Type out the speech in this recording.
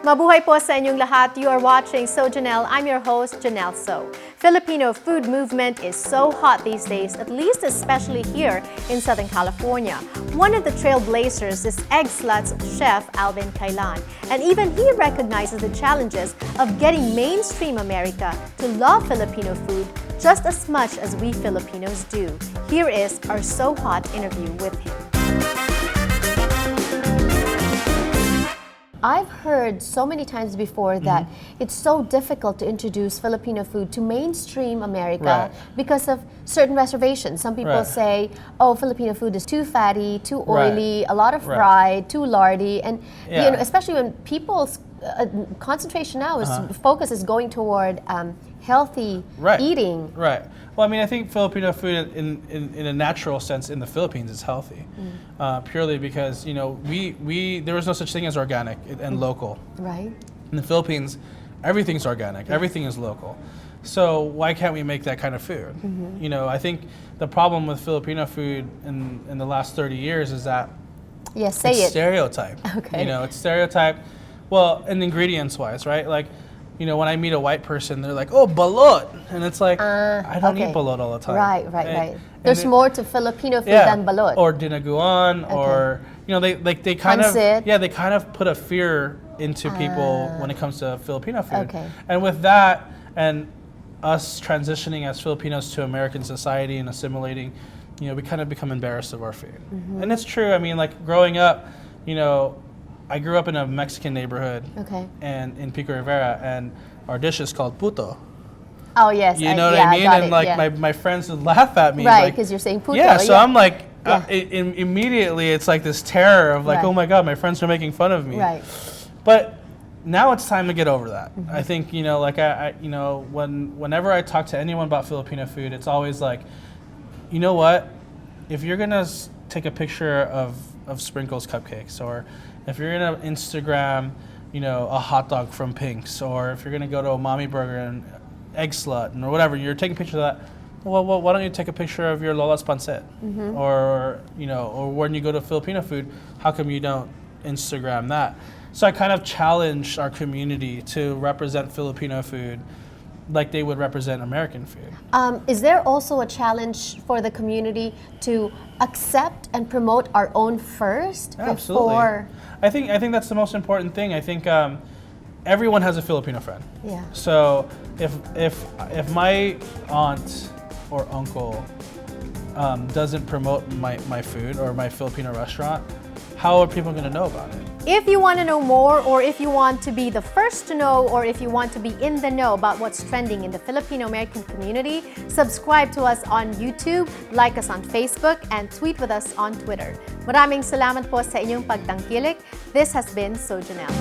Mabuhay po sa inyong lahat. You are watching So Janelle. I'm your host, Janelle So. Filipino food movement is so hot these days, at least especially here in Southern California. One of the trailblazers is Eggslut's chef, Alvin Cailan. And even he recognizes the challenges of getting mainstream America to love Filipino food just as much as we Filipinos do. Here is our So Hot interview with him. I've heard so many times before that it's so difficult to introduce Filipino food to mainstream America because of certain reservations. Some people say, oh, Filipino food is too fatty, too oily, a lot of fried, too lardy. And you know, especially when people's concentration now is focus is going toward healthy eating. Well, I mean, I think Filipino food in a natural sense in the Philippines is healthy, purely because, you know, there was no such thing as organic and local. Right. In the Philippines, everything's organic, everything is local. So why can't we make that kind of food? You know, I think the problem with Filipino food in the last 30 years is that it's stereotyped. Okay. You know, it's stereotyped. Well, and ingredients-wise, right? Like, you know, when I meet a white person, they're like, oh, balot. And it's like, I don't eat balot all the time. Right. There's more to Filipino food than balot. Or dinaguan, or, you know, they kind of put a fear into people when it comes to Filipino food. And with that, and us transitioning as Filipinos to American society and assimilating, you know, we kind of become embarrassed of our food. And it's true. I mean, like, growing up, you know, I grew up in a Mexican neighborhood and in Pico Rivera, and our dish is called puto. Oh, yes. You know what I mean? And like my friends would laugh at me. Right, because you're saying puto. Yeah, so I'm like, immediately it's like this terror of like, oh my God, my friends are making fun of me. Right. But now it's time to get over that. I think, you know, like you know, whenever I talk to anyone about Filipino food, it's always like, you know what? If you're gonna take a picture of Sprinkles cupcakes, or if you're gonna Instagram, you know, a hot dog from Pink's, or if you're gonna go to a Mommy Burger and Eggslut or whatever, you're taking a picture of that. Well, why don't you take a picture of your Lola's pancit? Or, you know, or when you go to Filipino food, how come you don't Instagram that? So I kind of challenged our community to represent Filipino food like they would represent American food. Is there also a challenge for the community to accept and promote our own first? Absolutely. Before? I think that's the most important thing. I think everyone has a Filipino friend. Yeah. So if my aunt or uncle doesn't promote my food or my Filipino restaurant, how are people going to know about it? If you want to know more, or if you want to be the first to know, or if you want to be in the know about what's trending in the Filipino-American community, subscribe to us on YouTube, like us on Facebook, and tweet with us on Twitter. Maraming salamat po sa inyong pagtangkilik. This has been So Janelle.